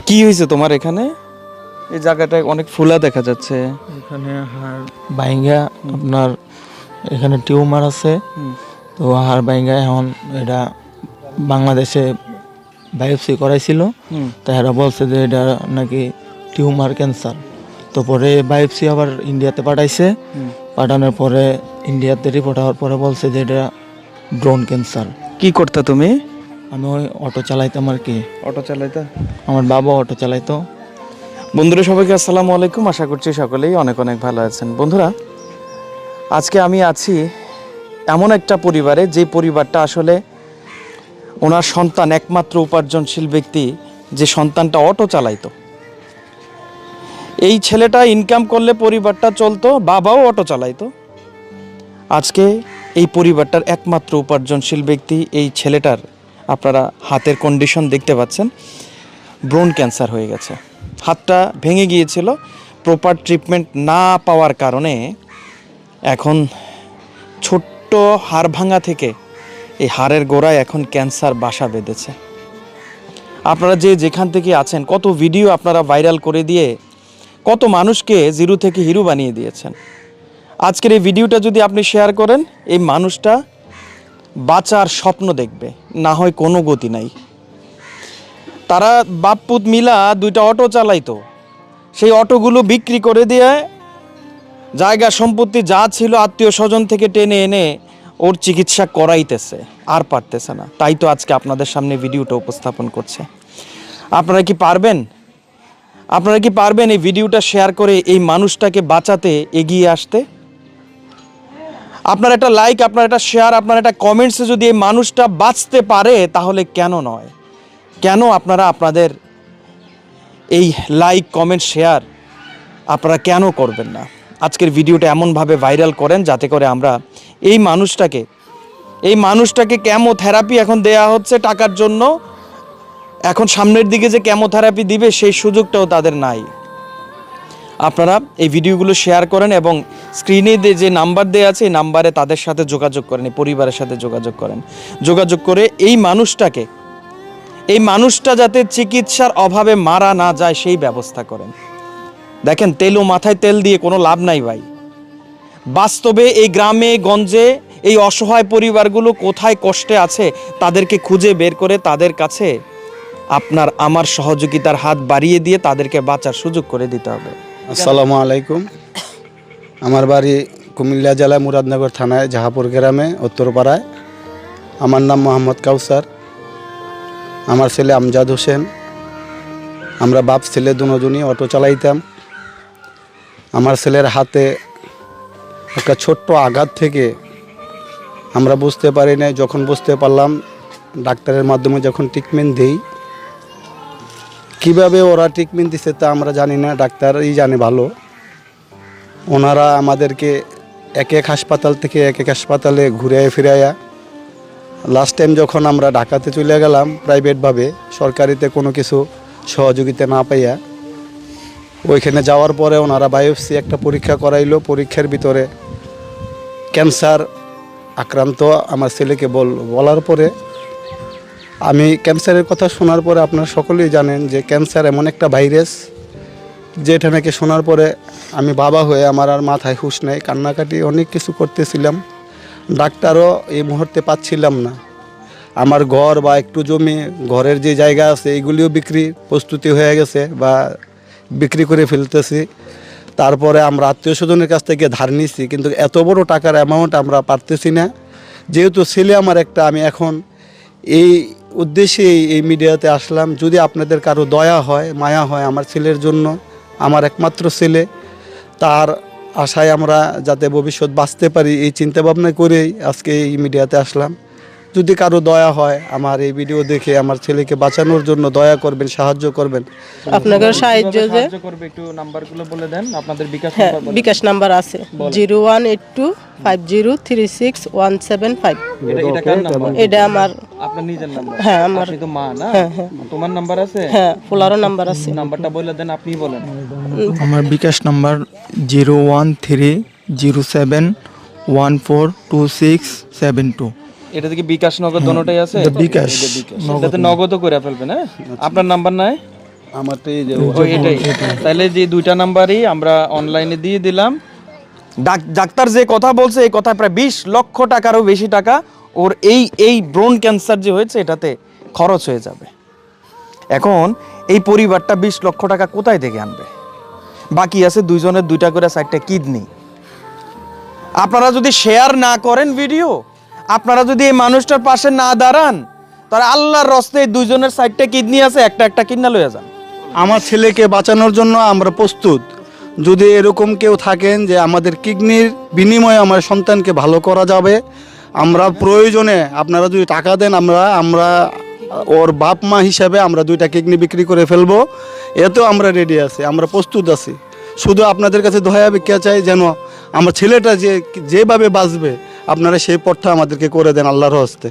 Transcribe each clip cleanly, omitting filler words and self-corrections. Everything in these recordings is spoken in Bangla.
কি হয়েছে তোমার এখানে? এই জায়গাটা অনেক ফুলা দেখা যাচ্ছে। এখানে হাড় ভাইঙ্গা, আপনার এখানে টিউমার আছে। তো হাড় ভাইঙ্গা এখন এটা বাংলাদেশে বায়োপসি করাইছিল। তো এরা বলছে যে এটা নাকি টিউমার ক্যান্সার। তো পরে বায়োপসি আবার ইন্ডিয়াতে পাঠাইছে। পাঠানোর পরে ইন্ডিয়াতে রিপোর্ট হওয়ার পরে বলছে যে এটা ব্রন ক্যান্সার। কি করতে তুমি? আমি ওই অটো চালাইতাম আর কি। অটো চালাইতা? আমার বাবা অটো চালাইতো। বন্ধুরা সবাইকে আসসালামু আলাইকুম, আশা করছি সকলেই অনেক অনেক ভালো আছেন। বন্ধুরা, আজকে আমি আছি এমন একটা পরিবারে, যে পরিবারটা আসলে ওনার সন্তান একমাত্র উপার্জনশীল ব্যক্তি, যে সন্তানটা অটো চালাইতো। এই ছেলেটা ইনকাম করলে পরিবারটা চলতো, বাবাও অটো চালাইতো। আজকে এই পরিবারটার একমাত্র উপার্জনশীল ব্যক্তি এই ছেলেটার, আপনারা হাতের কন্ডিশন দেখতে পাচ্ছেন, ব্রন ক্যান্সার হয়ে গেছে। হাতটা ভেঙে গিয়েছিল, প্রপার ট্রিটমেন্ট না পাওয়ার কারণে এখন ছোট্ট হাড় ভাঙা থেকে এই হাড়ের গোড়ায় এখন ক্যান্সার বাসা বেঁধেছে। আপনারা যে যেখান থেকে আছেন, কত ভিডিও আপনারা ভাইরাল করে দিয়ে কত মানুষকে জিরো থেকে হিরো বানিয়ে দিয়েছেন। আজকের এই ভিডিওটা যদি আপনি শেয়ার করেন, এই মানুষটা বাঁচার স্বপ্ন দেখবে, না হয় কোনো গতি নাই। তারা বাপপুত মিলা দুইটা অটো চালাইতো, সেই অটোগুলো বিক্রি করে দিয়ে জায়গা সম্পত্তি যা ছিল আত্মীয় স্বজন থেকে টেনে এনে ওর চিকিৎসা করাইতেছে, আর পারতেছে না। তাই তো আজকে আপনাদের সামনে ভিডিওটা উপস্থাপন করছে। আপনারা কি পারবেন এই ভিডিওটা শেয়ার করে এই মানুষটাকে বাঁচাতে এগিয়ে আসতে? আপনার একটা লাইক, আপনার একটা শেয়ার, আপনার একটা কমেন্টসে যদি এই মানুষটা বাঁচতে পারে, তাহলে কেন নয়? কেন আপনারা আপনাদের এই লাইক, কমেন্ট, শেয়ার আপনারা কেন করবেন না? আজকের ভিডিওটা এমনভাবে ভাইরাল করেন যাতে করে আমরা এই মানুষটাকে কেমোথেরাপি এখন দেয়া হচ্ছে টাকার জন্য। এখন সামনের দিকে যে কেমোথেরাপি দিবে সেই সুযোগটাও তাদের নাই। আপনারা এই ভিডিওগুলো শেয়ার করেন এবং স্ক্রিনে যে নাম্বার দেওয়া আছে, এই নাম্বারে তাদের সাথে যোগাযোগ করেন, এই পরিবারের সাথে যোগাযোগ করেন। যোগাযোগ করে এই মানুষটা যাতে চিকিৎসার অভাবে মারা না যায় সেই ব্যবস্থা করেন। দেখেন, তেল ও মাথায় তেল দিয়ে কোনো লাভ নাই ভাই। বাস্তবে এই গ্রামে গঞ্জে এই অসহায় পরিবারগুলো কোথায় কষ্টে আছে, তাদেরকে খুঁজে বের করে তাদের কাছে আমার সহযোগিতার হাত বাড়িয়ে দিয়ে তাদেরকে বাঁচার সুযোগ করে দিতে হবে। আসসালামু আলাইকুম। আমার বাড়ি কুমিল্লা জেলা মুরাদনগর থানায় জাহাপুর গ্রামে উত্তরপাড়ায়। আমার নাম মোহাম্মদ কাউসার, আমার ছেলে আমজাদ হোসেন। আমরা বাপ ছেলে দুজনই অটো চালাইতাম। আমার ছেলের হাতে একটা ছোট্ট আঘাত থেকে আমরা বুঝতে পারি না, যখন বুঝতে পারলাম ডাক্তারের মাধ্যমে যখন ট্রিটমেন্ট দিই, কিভাবে ওরা ট্রিটমেন্ট দিচ্ছে তা আমরা জানি না, ডাক্তারই জানে ভালো। ওনারা আমাদেরকে এক এক হাসপাতাল থেকে এক এক হাসপাতালে ঘুরে ফিরাইয়া লাস্ট টাইম যখন আমরা ঢাকাতে চলে গেলাম প্রাইভেটভাবে, সরকারিতে কোনো কিছু সহযোগিতা না পাইয়া, ওইখানে যাওয়ার পরে ওনারা বায়োপসি একটা পরীক্ষা করাইলো। পরীক্ষার ভিতরে ক্যান্সার আক্রান্ত আমার ছেলেকে বলার পরে, আমি ক্যান্সারের কথা শোনার পরে, আপনারা সকলেই জানেন যে ক্যান্সার এমন একটা ভাইরাস যেটা নাকি শোনার পরে আমি বাবা হয়ে আমার আর মাথায় হুঁশ নেই, কান্নাকাটি অনেক কিছু করতেছিলাম। ডাক্তারও এই মুহূর্তে পাচ্ছিলাম না। আমার ঘর বা একটু জমি, ঘরের যে জায়গা আছে, এইগুলিও বিক্রি প্রস্তুতি হয়ে গেছে বা বিক্রি করে ফেলতেছি। তারপরে আমরা আত্মীয় স্বজনের কাছ থেকে ধার নিছি, কিন্তু এত বড় টাকার অ্যামাউন্ট আমরা পারতেছি না। যেহেতু ছেলে আমার একটা, আমি এখন এই উদ্দেশ্যে এই মিডিয়াতে আসলাম। যদি আপনাদের কারো দয়া হয়, মায়া হয় আমার ছেলের জন্য, আমার একমাত্র ছেলে, তার আশায় আমরা যাতে ভবিষ্যৎ বাঁচতে পারি, এই চিন্তাভাবনা করেই আজকে এই মিডিয়াতে আসলাম। যদি কারো দয়া হয়, আমার এই ভিডিও দেখে আমার ছেলেকে বাঁচানোর জন্য দয়া করবেন, সাহায্য করবেন। আপনাকে সাহায্য করবে, একটু নাম্বারগুলো বলে দেন। আপনাদের বিকাশ নাম্বার আছে 01825036175175। এটা কার নাম্বার? এটা আমার, আপনার নিজের নাম্বার? হ্যাঁ আমার। আপনি তো মা না? তোমার নাম্বার আছে? হ্যাঁ, ফুলারও নাম্বার আছে। নাম্বারটা বলে দেন, আপনি বলেন। আমার বিকাশ নাম্বার 01307142672। এটা থেকে বিকাশ নগদ দোনোটাই আছে? বিকাশ এটাতে নগদও করে ফেলবেন। হ্যাঁ, আপনার নাম্বার নাই? আমারটা এই যে এটাই তাহলে যে দুইটা নাম্বারই আমরা অনলাইনে দিয়ে দিলাম। ডাক্তার যে কথা বলছে এই কথা প্রায় 20 লক্ষ টাকারও বেশি টাকা ওর এই ব্রোন ক্যান্সার যে হয়েছে এটাতে খরচ হয়ে যাবে। এখন এই পরিবারটা 20 লক্ষ টাকা কোথায় থেকে আনবে? বাকি আছে দুইজনের 2টা করে 4টা কিডনি। আপনারা যদি শেয়ার না করেন ভিডিও, আপনারা যদি এই মানুষটার পাশে না দাঁড়ান, তাহলে আল্লাহর রস্তে দুইজনের 4টা কিডনি আছে, একটা কিডনা লয়ে যান। আমার ছেলেকে বাঁচানোর জন্য আমরা প্রস্তুত। যদি এরকম কেউ থাকেন যে আমাদের কিডনির বিনিময়ে আমার সন্তানকে ভালো করা যাবে, আমরা প্রয়োজনে আপনারা যদি টাকা দেন আমরা ওর বাপ মা হিসাবে আমরা 2টা কিডনি বিক্রি করে ফেলবো, এতেও আমরা রেডি আছি, আমরা প্রস্তুত আছি। শুধু আপনাদের কাছে দয়া ভিক্ষা চাই যেন আমার ছেলেটা যেভাবে বাঁচবে আপনারা সেই পথটা আমাদেরকে করে দেন আল্লাহর হস্তে।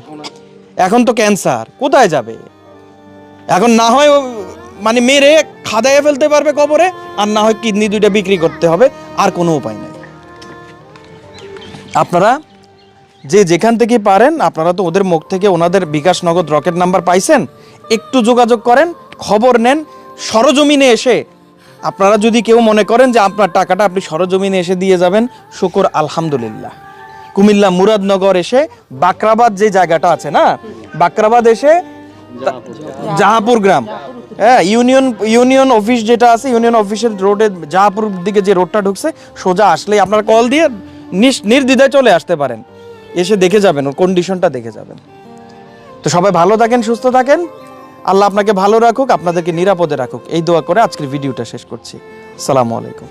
এখন তো ক্যান্সার কোথায় যাবে? এখন না হয় মানে মেরে খাদাইয়ে ফেলতে পারবে কবরে, আর না হয় কিডনি 2টা বিক্রি করতে হবে, আর কোনো উপায় নাই। আপনারা যে যেখান থেকে পারেন, আপনারা তো ওদের মুখ থেকে ওনাদের বিকাশ নগদ রকেট নাম্বার পাইছেন, একটু যোগাযোগ করেন, খবর নেন। সরজমিনে এসে আপনারা যদি কেউ মনে করেন যে আপনার টাকাটা আপনি সরজমিনে এসে দিয়ে যাবেন, শুকর আলহামদুলিল্লাহ। কুমিল্লা মুরাদনগর এসে বাকরাবাদ যে জায়গাটা আছে না, বাকরাবাদ এসে জাহাপুর গ্রাম, হ্যাঁ, ইউনিয়ন অফিস যেটা আছে, ইউনিয়ন অফিসের রোডে জাহাপুর দিকে যে রোডটা ঢুকছে, সোজা আসলেই আপনারা কল দিয়ে নির্দ্বিধায় চলে আসতে পারেন, এসে দেখে যাবেন, ওর কন্ডিশনটা দেখে যাবেন। তো সবাই ভালো থাকেন, সুস্থ থাকেন, আল্লাহ আপনাকে ভালো রাখুক, আপনাদেরকে নিরাপদে রাখুক, এই দোয়া করে আজকের ভিডিওটা শেষ করছি। আসসালামু আলাইকুম।